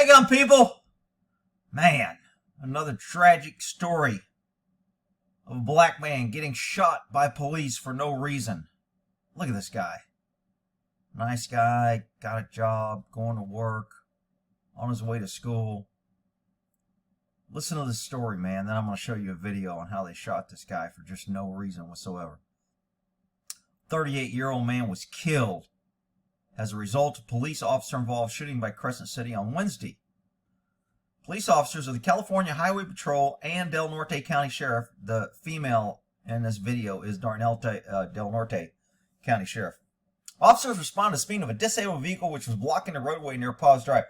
Hang on, people. Man, another tragic story of a black man getting shot by police for no reason. Look at this guy. Nice guy, got a job, going to work, on his way to school. Listen to this story, man. Then I'm going to show you a video on how they shot this guy for just no reason whatsoever. 38-year-old man was killed as a result of police officer-involved shooting by Crescent City on Wednesday. Police officers of the California Highway Patrol and Del Norte County Sheriff, the female in this video is Del Norte County Sheriff. Officers responded to the speed of a disabled vehicle which was blocking the roadway near Paz Drive.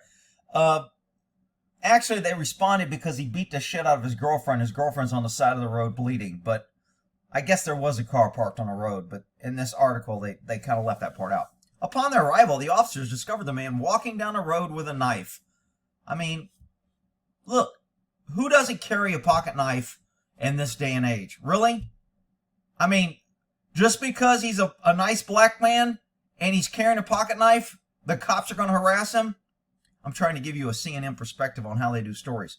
Actually, they responded because he beat the shit out of his girlfriend. His girlfriend's on the side of the road bleeding, but I guess there was a car parked on the road, but in this article, they kind of left that part out. Upon their arrival, the officers discovered the man walking down the road with a knife. I mean, look, who doesn't carry a pocket knife in this day and age? Really? I mean, just because he's a nice black man and he's carrying a pocket knife, the cops are going to harass him? I'm trying to give you a CNN perspective on how they do stories.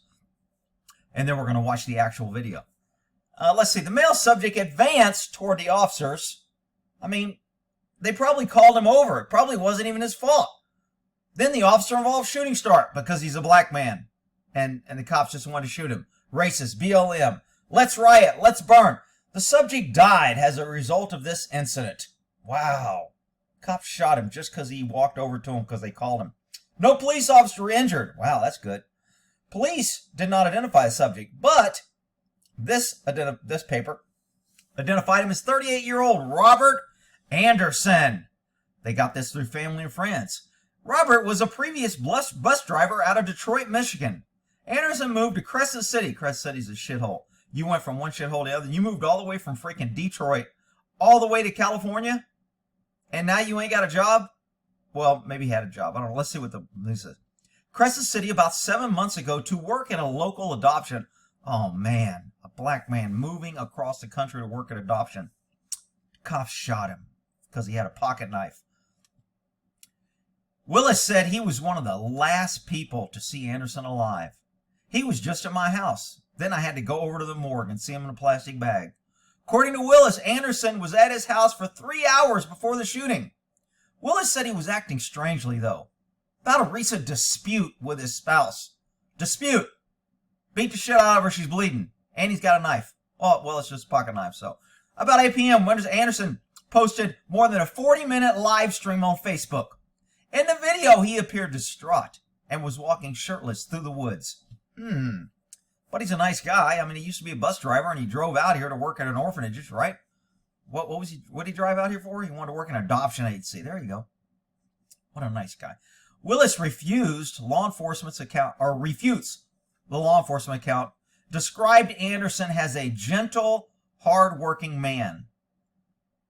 And then we're going to watch the actual video. Let's see. The male subject advanced toward the officers. I mean, they probably called him over. It probably wasn't even his fault. Then the officer-involved shooting started because he's a black man. And the cops just wanted to shoot him. Racist, BLM. Let's riot. Let's burn. The subject died as a result of this incident. Wow. Cops shot him just because he walked over to him because they called him. No police officer were injured. Wow, that's good. Police did not identify the subject, but this paper identified him as 38-year-old Robert Anderson. They got this through family and friends. Robert was a previous bus driver out of Detroit, Michigan. Anderson moved to Crescent City. Crescent City's a shithole. You went from one shithole to the other. You moved all the way from freaking Detroit all the way to California, and now you ain't got a job? Well, maybe he had a job. I don't know. Let's see what the news says. Crescent City about 7 months ago to work at a local adoption. Oh, man. A black man moving across the country to work at adoption. Cops shot him because he had a pocket knife. Willis said he was one of the last people to see Anderson alive. He was just at my house. Then I had to go over to the morgue and see him in a plastic bag. According to Willis, Anderson was at his house for 3 hours before the shooting. Willis said he was acting strangely, though, about a recent dispute with his spouse. Dispute. Beat the shit out of her, she's bleeding, and he's got a knife. Oh, well, it's just a pocket knife, so. About 8 p.m., Anderson posted more than a 40-minute live stream on Facebook. In the video, he appeared distraught and was walking shirtless through the woods. But he's a nice guy. I mean, he used to be a bus driver, and he drove out here to work at an orphanage, right? What did he drive out here for? He wanted to work in an adoption agency. There you go. What a nice guy. Willis refutes the law enforcement account, described Anderson as a gentle, hard-working man.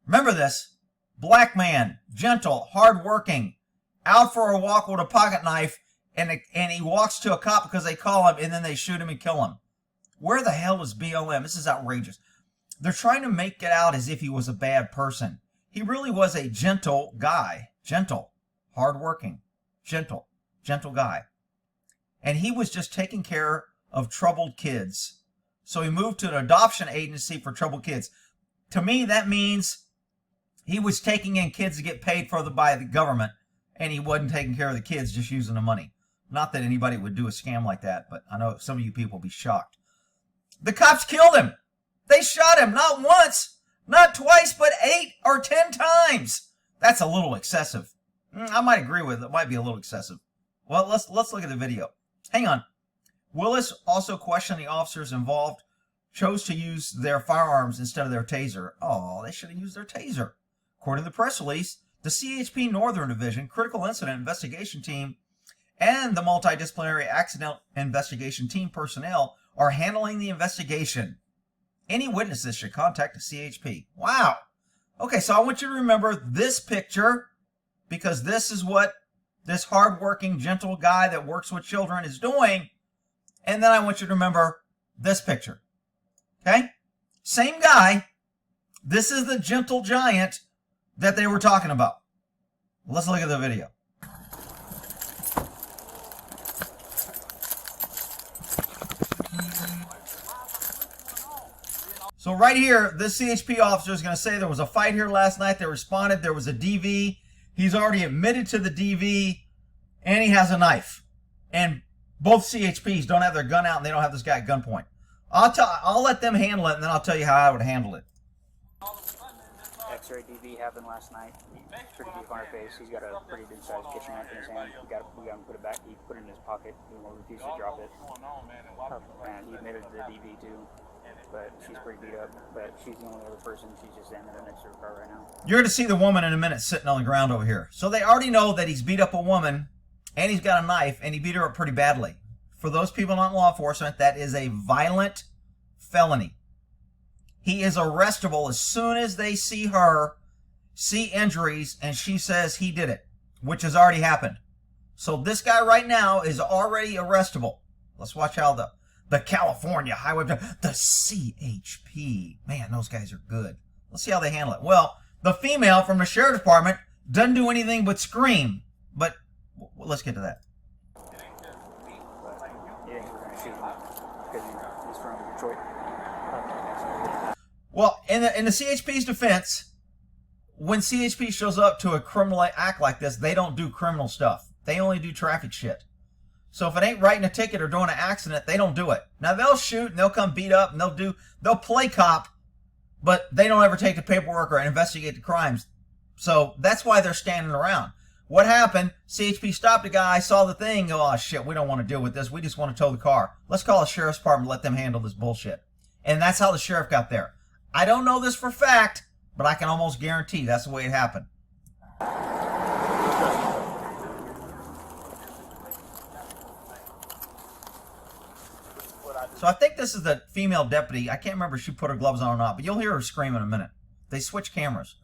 Remember this. Black man, gentle, hard-working, out for a walk with a pocket knife, and he walks to a cop because they call him, and then they shoot him and kill him. Where the hell is BLM? This is outrageous. They're trying to make it out as if he was a bad person. He really was a gentle guy. Gentle. Hardworking. Gentle guy. And he was just taking care of troubled kids. So he moved to an adoption agency for troubled kids. To me, that means he was taking in kids to get paid for by the government, and he wasn't taking care of the kids, just using the money. Not that anybody would do a scam like that, but I know some of you people will be shocked. The cops killed him. They shot him not once, not twice, but 8 or 10 times. That's a little excessive. I might agree with it. It might be a little excessive. Well, let's look at the video. Hang on. Willis also questioned the officers involved, chose to use their firearms instead of their taser. Oh, they should have used their taser. According to the press release, the CHP Northern Division Critical Incident Investigation Team and the Multidisciplinary Accident Investigation Team personnel are handling the investigation. Any witnesses should contact the CHP. Wow. Okay, so I want you to remember this picture because this is what this hardworking, gentle guy that works with children is doing. And then I want you to remember this picture. Okay? Same guy. This is the gentle giant that they were talking about. Let's look at the video. So right here, this CHP officer is going to say there was a fight here last night. They responded. There was a DV. He's already admitted to the DV, and he has a knife. And both CHPs don't have their gun out, and they don't have this guy at gunpoint. I'll let them handle it, and then I'll tell you how I would handle it. X-ray DV happened last night. Pretty deep on her face. He's got a pretty good sized kitchen knife in his hand. We got him put it back. He put it in his pocket. He won't refuse to drop it. And he admitted to the DV too. But she's pretty beat up. But she's the only other person. She's just standing there next to her car right now. You're going to see the woman in a minute sitting on the ground over here. So they already know that he's beat up a woman, and he's got a knife, and he beat her up pretty badly. For those people not in law enforcement, that is a violent felony. He is arrestable as soon as they see her, see injuries, and she says he did it, which has already happened. So this guy right now is already arrestable. Let's watch how the California Highway, the CHP, man, those guys are good. Let's see how they handle it. Well, the female from the sheriff's department doesn't do anything but scream, but let's get to that. Well, in the CHP's defense, when CHP shows up to a criminal act like this, they don't do criminal stuff. They only do traffic shit. So if it ain't writing a ticket or doing an accident, they don't do it. Now they'll shoot and they'll come beat up and they'll play cop, but they don't ever take the paperwork or investigate the crimes. So that's why they're standing around. What happened? CHP stopped a guy, saw the thing, oh shit, we don't want to deal with this. We just want to tow the car. Let's call the sheriff's department, let them handle this bullshit. And that's how the sheriff got there. I don't know this for fact, but I can almost guarantee that's the way it happened. So I think this is the female deputy. I can't remember if she put her gloves on or not, but you'll hear her scream in a minute. They switch cameras.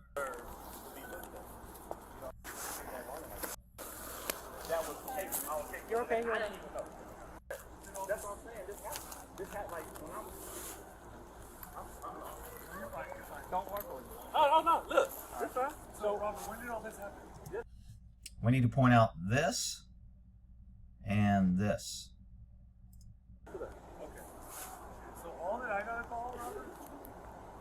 You're okay, you're okay. That's what I'm saying. This hat, like, when I'm don't work on you. Oh, no, look. This fine. So, Robert, when did all this happen? We need to point out this and this. Okay. So, all that I got to call, Robert?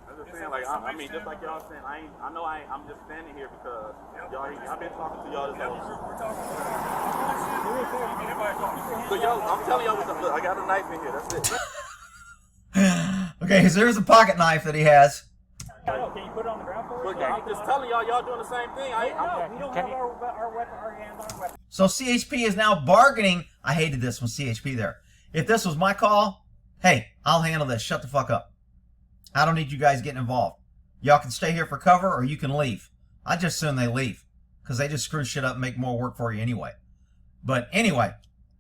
I'm just saying, like, I mean, just like y'all saying, I'm just standing here because I've been talking to y'all this whole time. We're talking about So y'all, I'm telling y'all, look, I got a knife in here. That's it. Okay, so there's a pocket knife that he has. Can you put it on the ground for us? Look, I'm just telling y'all doing the same thing. We don't have our hands on our weapon. So CHP is now bargaining. I hated this with CHP there. If this was my call, hey, I'll handle this. Shut the fuck up. I don't need you guys getting involved. Y'all can stay here for cover or you can leave. I just assume they leave because they just screw shit up and make more work for you anyway. But anyway,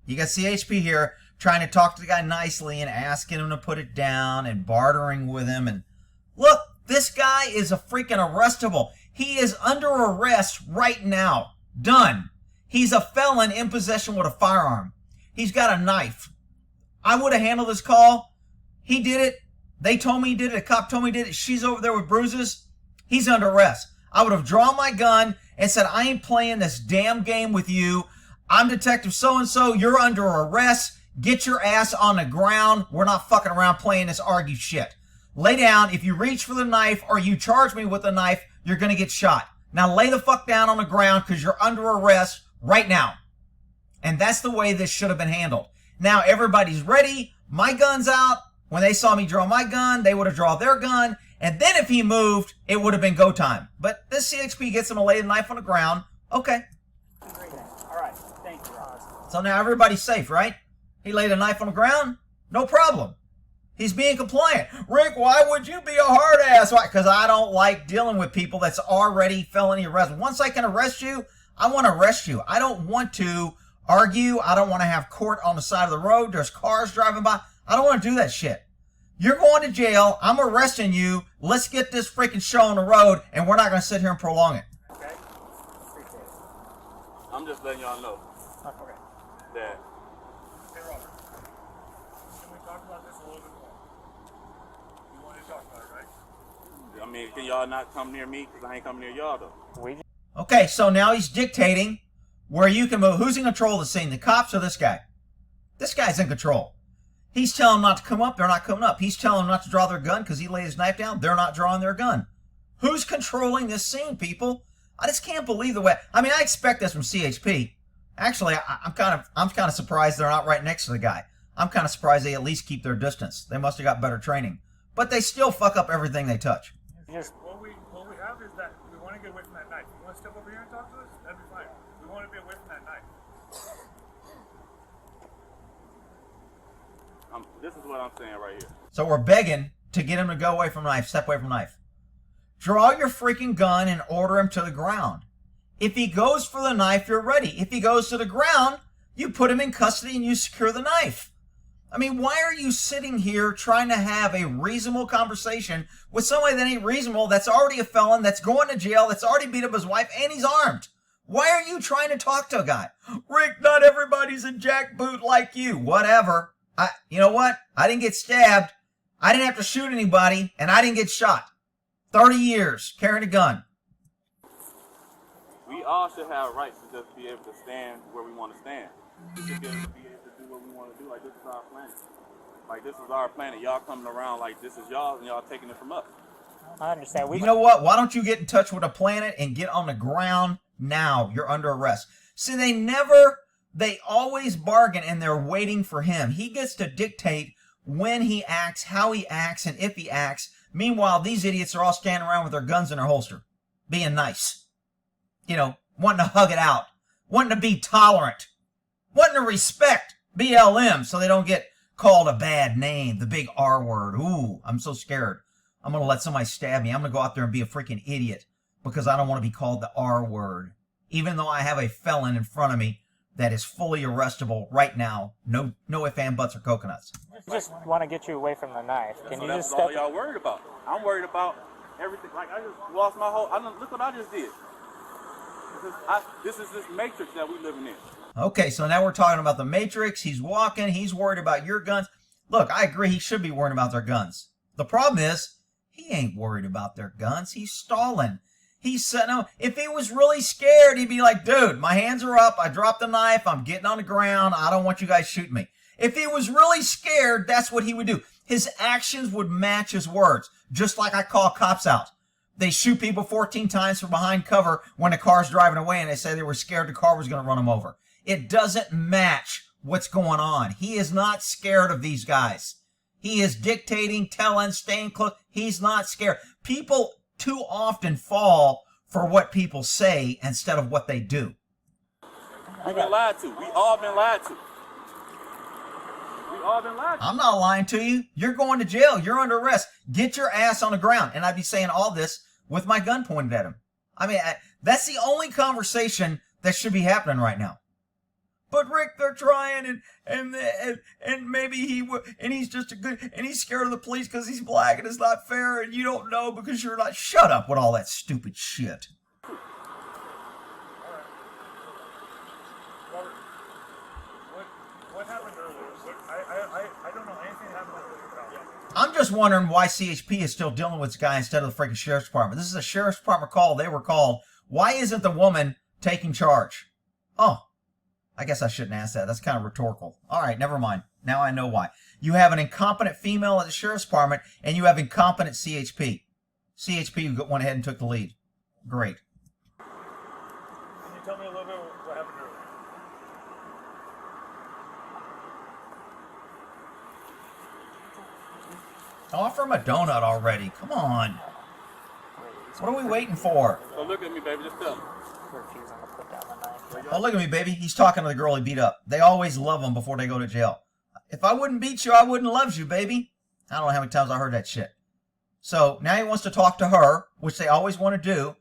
you got CHP here trying to talk to the guy nicely and asking him to put it down and bartering with him. And look, this guy is a freaking arrestable. He is under arrest right now. Done. He's a felon in possession with a firearm. He's got a knife. I would have handled this call. He did it. They told me he did it. A cop told me he did it. She's over there with bruises. He's under arrest. I would have drawn my gun and said, I ain't playing this damn game with you. I'm Detective so-and-so. You're under arrest. Get your ass on the ground. We're not fucking around playing this argue shit. Lay down. If you reach for the knife or you charge me with a knife, you're going to get shot. Now lay the fuck down on the ground because you're under arrest right now. And that's the way this should have been handled. Now everybody's ready. My gun's out. When they saw me draw my gun, they would have drawn their gun. And then if he moved, it would have been go time. But this CHP gets him to lay the knife on the ground. Okay. All right. Thank you, Ross. So now everybody's safe, right? He laid a knife on the ground. No problem. He's being compliant. Rick, why would you be a hard ass? Why? Because I don't like dealing with people that's already felony arrested. Once I can arrest you, I want to arrest you. I don't want to argue. I don't want to have court on the side of the road. There's cars driving by. I don't want to do that shit. You're going to jail. I'm arresting you. Let's get this freaking show on the road, and we're not going to sit here and prolong it. Okay. Appreciate it. I'm just letting y'all know Okay. that. Hey, Robert. Can we talk about this a little bit more? You want to talk about it, right? I mean, can y'all not come near me because I ain't coming near y'all though. Okay, so now he's dictating where you can move. Who's in control of the scene, the cops or this guy? This guy's in control. He's telling them not to come up. They're not coming up. He's telling them not to draw their gun because he laid his knife down. They're not drawing their gun. Who's controlling this scene, people? I just can't believe the way. I mean, I expect this from CHP. Actually, I'm kind of surprised they're not right next to the guy. I'm kind of surprised they at least keep their distance. They must have got better training. But they still fuck up everything they touch. What we have is that we want to get away from that knife. You want to step over here and talk to us? That'd be fine. We want to be away from that knife. This is what I'm saying right here. So we're begging to get him to go away from knife, step away from knife. Draw your freaking gun and order him to the ground. If he goes for the knife, you're ready. If he goes to the ground, you put him in custody and you secure the knife. I mean, why are you sitting here trying to have a reasonable conversation with somebody that ain't reasonable, that's already a felon, that's going to jail, that's already beat up his wife, and he's armed? Why are you trying to talk to a guy? Rick, not everybody's a jackboot like you. Whatever. You know what? I didn't get stabbed. I didn't have to shoot anybody, and I didn't get shot. 30 years carrying a gun. We all should have rights to just be able to stand where we want to stand. We should be able to do what we want to do. Like, this is our planet. Like, this is our planet. Y'all coming around like this is y'all, and y'all taking it from us. I understand. You know what? Why don't you get in touch with the planet and get on the ground now? You're under arrest. See, they always bargain, and they're waiting for him. He gets to dictate when he acts, how he acts, and if he acts. Meanwhile, these idiots are all standing around with their guns in their holster, being nice. You know, wanting to hug it out, wanting to be tolerant, wanting to respect BLM so they don't get called a bad name, the big R word. Ooh, I'm so scared. I'm going to let somebody stab me. I'm going to go out there and be a freaking idiot because I don't want to be called the R word. Even though I have a felon in front of me that is fully arrestable right now. No ifs, ands, buts, or coconuts. I just want to get you away from the knife. Can you just step? That's all y'all worried about. I'm worried about everything. Like, I just lost my whole. Look what I just did. This is this matrix that we living in. Okay, so now we're talking about the matrix. He's walking. He's worried about your guns. Look, I agree. He should be worried about their guns. The problem is, he ain't worried about their guns. He's stalling. He's setting up. If he was really scared, he'd be like, dude, my hands are up. I dropped the knife. I'm getting on the ground. I don't want you guys shooting me. If he was really scared, that's what he would do. His actions would match his words. Just like I call cops out. They shoot people 14 times from behind cover when a car's driving away and they say they were scared the car was going to run them over. It doesn't match what's going on. He is not scared of these guys. He is dictating, telling, staying close. He's not scared. People too often fall for what people say instead of what they do. We've been lied to. We all been lied to. I'm not lying to you. You're going to jail. You're under arrest. Get your ass on the ground. And I'd be saying all this with my gun pointed at him. I mean, that's the only conversation that should be happening right now. But Rick, they're trying, and maybe he's just and he's scared of the police because he's black and it's not fair, and you don't know because you're not. Shut up with all that stupid shit. What happened earlier? I don't know anything happened earlier. I'm just wondering why CHP is still dealing with this guy instead of the freaking sheriff's department. This is a sheriff's department call. They were called. Why isn't the woman taking charge? Oh, I guess I shouldn't ask that. That's kind of rhetorical. All right, never mind. Now I know why. You have an incompetent female at the sheriff's department, and you have incompetent CHP. CHP went ahead and took the lead. Great. Can you tell me a little bit what happened earlier? Offer him a donut already. Come on. What are we waiting for? So look at me, baby. Just tell me. refusing to put down the knife? Oh, look at me, baby. He's talking to the girl he beat up. They always love them before they go to jail. If I wouldn't beat you, I wouldn't love you, baby. I don't know how many times I heard that shit. So now he wants to talk to her, which they always want to do.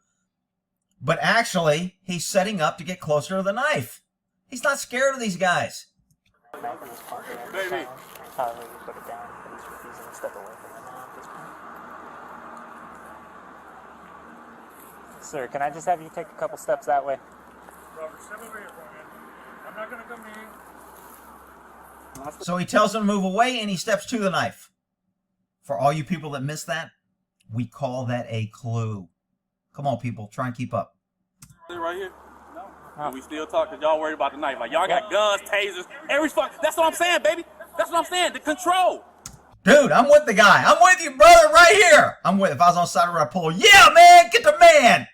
But actually, he's setting up to get closer to the knife. He's not scared of these guys. Baby. However you put it down, but he's refusing to step away from it now at this point. Sir, can I just have you take a couple steps that way? Robert, step over here for me. I'm not going to come in. So he tells him to move away, and he steps to the knife. For all you people that missed that, we call that a clue. Come on, people. Try and keep up. Right here? No. And we still talk because y'all worried about the knife. Like, y'all got guns, tasers, every fuck. That's what I'm saying, baby. That's what I'm saying. The control. Dude, I'm with the guy. I'm with you, brother, right here. I'm with. If I was on the side of the road, I'd pull. Yeah, man, get the man.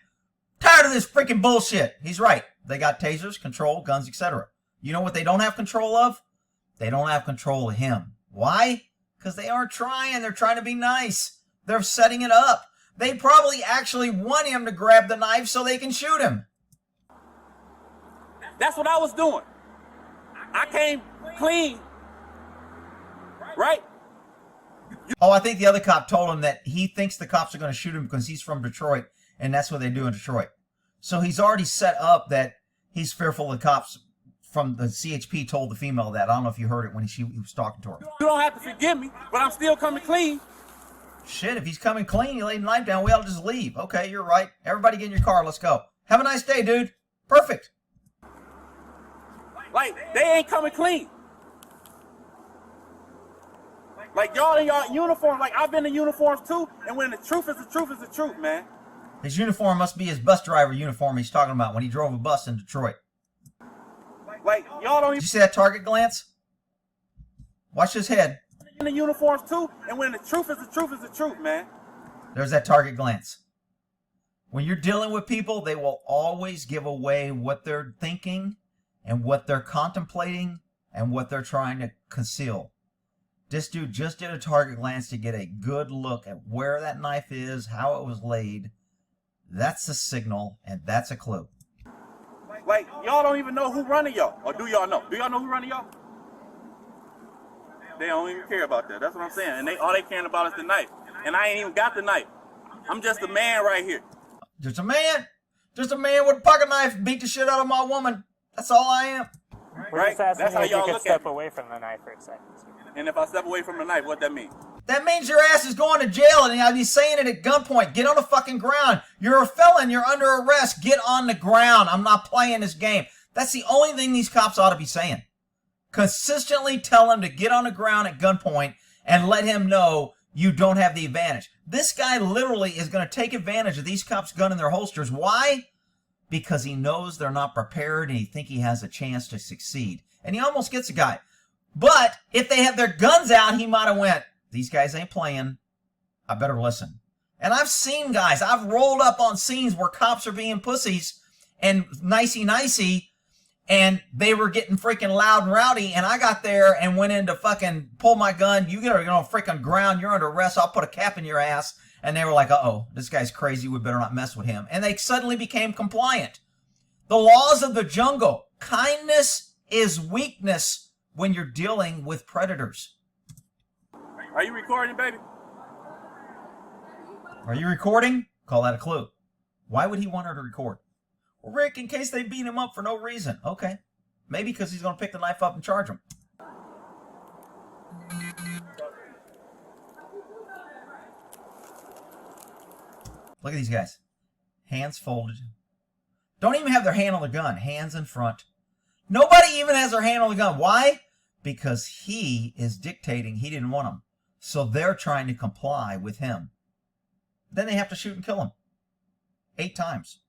Tired of this freaking bullshit. He's right. They got tasers, control, guns, etc. You know what they don't have control of? They don't have control of him. Why? Because they aren't trying. They're trying to be nice. They're setting it up. They probably actually want him to grab the knife so they can shoot him. That's what I was doing. I came clean. Right? Oh, I think the other cop told him that he thinks the cops are going to shoot him because he's from Detroit, and that's what they do in Detroit. So he's already set up that he's fearful of the cops. From the CHP told the female that. I don't know if you heard it when he was talking to her. You don't have to forgive me, but I'm still coming clean. Shit, if he's coming clean, you lay the knife down, we ought to just leave. Okay, you're right. Everybody get in your car, let's go. Have a nice day, dude. Perfect. Like, they ain't coming clean. Like, y'all in y'all uniform, like, I've been in uniforms too, and when the truth is the truth is the truth, man. His uniform must be his bus driver uniform he's talking about when he drove a bus in Detroit. Like, y'all don't Did even you see that target glance? Watch his head. in the uniforms too, and when the truth is the truth is the truth, man. There's that target glance. When you're dealing with people, they will always give away what they're thinking and what they're contemplating and what they're trying to conceal. This dude just did a target glance to get a good look at where that knife is, how it was laid. That's a signal, and that's a clue. Like, y'all don't even know who running y'all. Or do y'all know? Do y'all know who running y'all? They don't even care about that. That's what I'm saying. And all they caring about is the knife. And I ain't even got the knife. I'm just a man right here. Just a man. Just a man with a pocket knife beat the shit out of my woman. That's all I am. We're Right? just asking That's how if you y'all could look step at me. away from the knife for a second. And if I step away from the knife, what that mean? That means your ass is going to jail, and I'll be saying it at gunpoint. Get on the fucking ground. You're a felon. You're under arrest. Get on the ground. I'm not playing this game. That's the only thing these cops ought to be saying. Consistently tell him to get on the ground at gunpoint and let him know you don't have the advantage. This guy literally is going to take advantage of these cops' gun in their holsters. Why? Because he knows they're not prepared and he thinks he has a chance to succeed. And he almost gets a guy. But if they had their guns out, he might have went, these guys ain't playing. I better listen. And I've seen guys, I've rolled up on scenes where cops are being pussies and nicey, and they were getting freaking loud and rowdy, and I got there and went in to fucking pull my gun. You get on a freaking ground, you're under arrest, I'll put a cap in your ass. And they were like, uh-oh, this guy's crazy, we better not mess with him. And they suddenly became compliant. The laws of the jungle. Kindness is weakness when you're dealing with predators. Are you recording, baby? Are you recording? Call that a clue. Why would he want her to record? Well, Rick, in case they beat him up for no reason. Okay. Maybe because he's going to pick the knife up and charge him. Look at these guys. Hands folded. Don't even have their hand on the gun. Hands in front. Nobody even has their hand on the gun. Why? Because he is dictating he didn't want them. So they're trying to comply with him. Then they have to shoot and kill him. 8 times.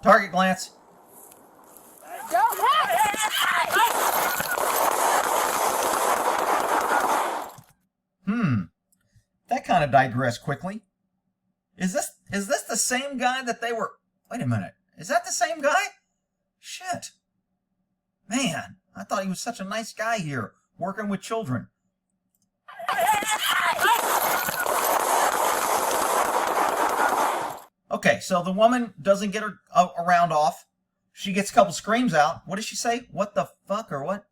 Target glance. That kind of digressed quickly. Is this the same guy that they were... Wait a minute. Is that the same guy? Shit. Man, I thought he was such a nice guy here, working with children. Okay, so the woman doesn't get her a round off. She gets a couple screams out. What does she say? What the fuck or what?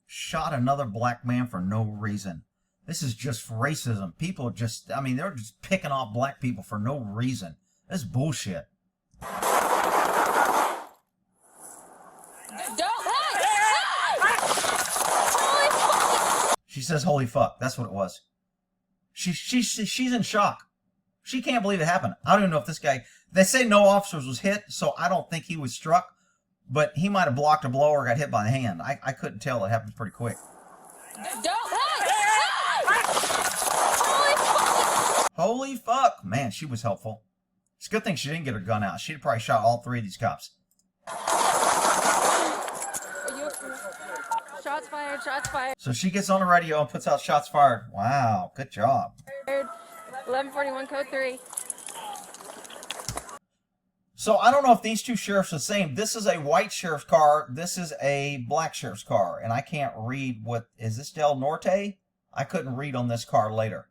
Shot another black man for no reason. This is just racism. People just, I mean, they're just picking off black people for no reason. This is bullshit. She says, holy fuck. That's what it was. She's in shock. She can't believe it happened. I don't even know if this guy... They say no officers was hit, so I don't think he was struck. but he might have blocked a blow or got hit by the hand. I couldn't tell. It happened pretty quick. Holy fuck! Man, she was helpful. It's a good thing she didn't get her gun out. She'd probably shot all 3 of these cops. Shots fired, shots fired. So she gets on the radio and puts out shots fired. Wow, good job. 1141 code 3. So I don't know if these two sheriffs are the same. This is a white sheriff's car. This is a black sheriff's car. And I can't read what... Is this Del Norte? I couldn't read on this car later.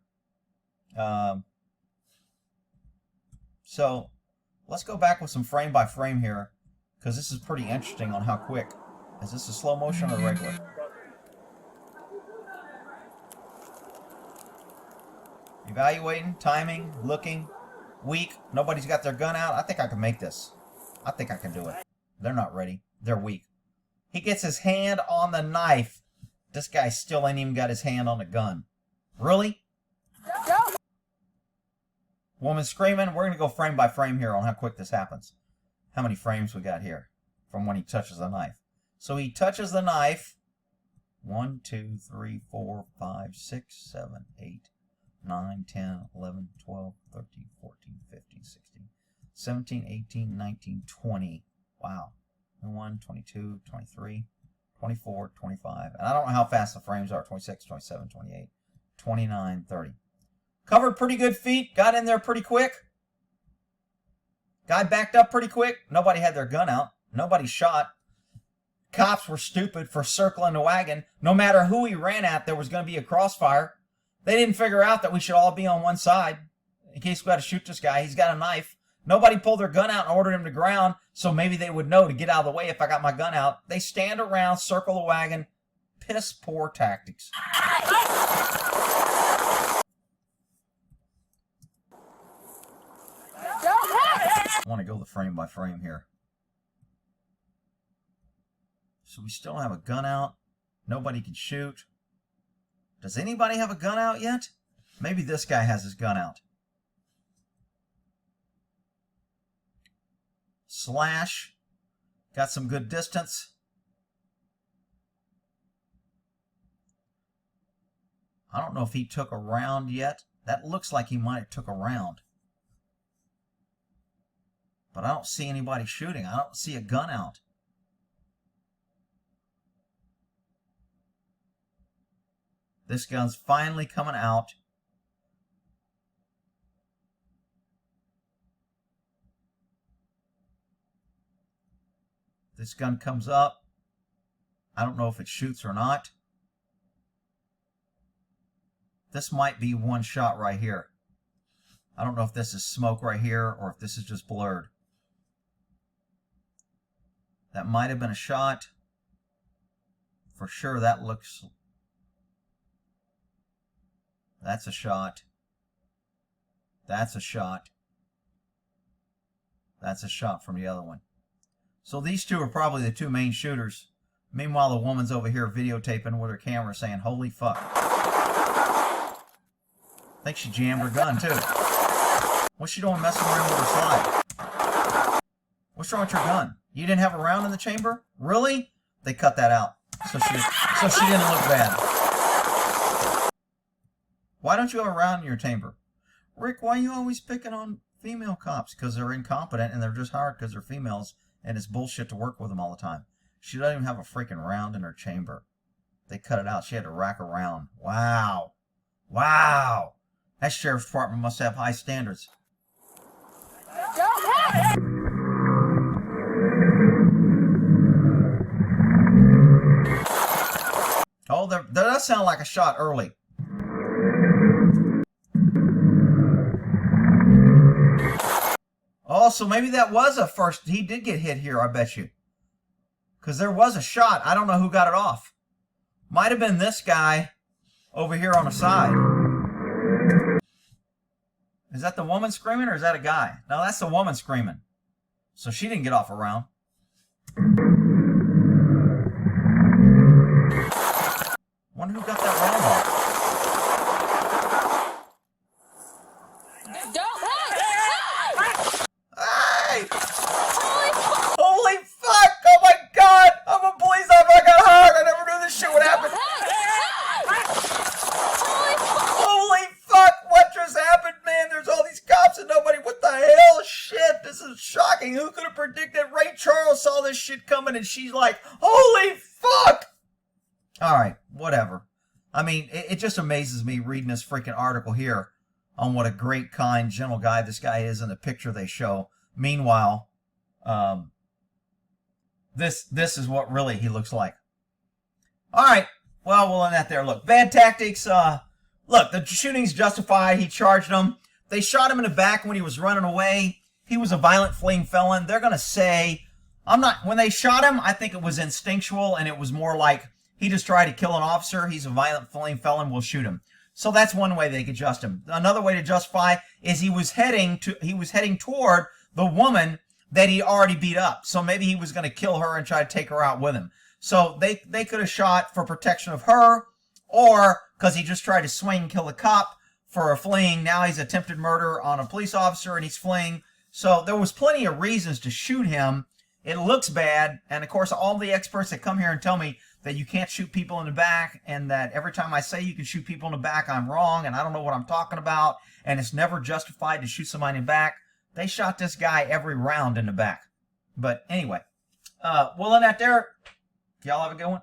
So let's go back with some frame by frame here, because this is pretty interesting on how quick. Is this a slow motion or regular? Evaluating, timing, looking, weak. Nobody's got their gun out. I think I can make this. I think I can do it. They're not ready. They're weak. He gets his hand on the knife. This guy still ain't even got his hand on the gun. Really? Woman screaming. We're going to go frame by frame here on how quick this happens. How many frames we got here from when he touches the knife. So he touches the knife. 1, 2, 3, 4, 5, 6, 7, 8, 9, 10, 11, 12, 13, 14, 15, 16, 17, 18, 19, 20. Wow. 21, 22, 23, 24, 25. And I don't know how fast the frames are. 26, 27, 28, 29, 30. Covered pretty good feet. Got in there pretty quick. Guy backed up pretty quick. Nobody had their gun out. Nobody shot. Cops were stupid for circling the wagon. No matter who he ran at, there was going to be a crossfire. They didn't figure out that we should all be on one side. In case we got to shoot this guy, he's got a knife. Nobody pulled their gun out and ordered him to ground, so maybe they would know to get out of the way if I got my gun out. They stand around, circle the wagon. Piss poor tactics. I want to go the frame by frame here. So we still have a gun out. Nobody can shoot. Does anybody have a gun out yet? Maybe this guy has his gun out. Slash. Got some good distance. I don't know if he took a round yet. That looks like he might have took a round. But I don't see anybody shooting. I don't see a gun out. This gun's finally coming out. This gun comes up. I don't know if it shoots or not. This might be one shot right here. I don't know if this is smoke right here or if this is just blurred. That might have been a shot. For sure that looks... That's a shot. That's a shot. That's a shot from the other one. So these two are probably the two main shooters. Meanwhile, the woman's over here videotaping with her camera saying, holy fuck. I think she jammed her gun too. What's she doing messing around with her slide? What's wrong with your gun? You didn't have a round in the chamber? Really? They cut that out. So she didn't look bad. Why don't you have a round in your chamber? Rick, why are you always picking on female cops? Because they're incompetent and they're just hired because they're females and it's bullshit to work with them all the time. She doesn't even have a freaking round in her chamber. They cut it out. She had to rack a round. Wow. Wow. That sheriff's department must have high standards. Oh, that does sound like a shot early. Oh, so maybe that was a first. He did get hit here, I bet you. Because there was a shot. I don't know who got it off. Might have been this guy over here on the side. Is that the woman screaming or is that a guy? No, that's the woman screaming. So she didn't get off a round. Wonder who got that round off. Hey! Holy fuck! Oh my girl saw this shit coming and she's like, holy fuck! Alright, whatever. I mean, it just amazes me reading this freaking article here on what a great, kind, gentle guy this guy is in the picture they show. Meanwhile, this is what really he looks like. Alright, well, we'll end that there. Look, bad tactics. Look, the shooting's justified. He charged them. They shot him in the back when he was running away. He was a violent fleeing felon. They're going to say, when they shot him, I think it was instinctual and it was more like he just tried to kill an officer. He's a violent fleeing felon. We'll shoot him. So that's one way they could just him. Another way to justify is he was heading toward the woman that he already beat up. So maybe he was going to kill her and try to take her out with him. So they could have shot for protection of her, or because he just tried to swing and kill the cop for a fleeing. Now he's attempted murder on a police officer and he's fleeing. So there was plenty of reasons to shoot him. It looks bad. And of course, all the experts that come here and tell me that you can't shoot people in the back, and that every time I say you can shoot people in the back, I'm wrong and I don't know what I'm talking about, and it's never justified to shoot somebody in the back. They shot this guy every round in the back. But anyway, we'll end that there. Y'all have a good one.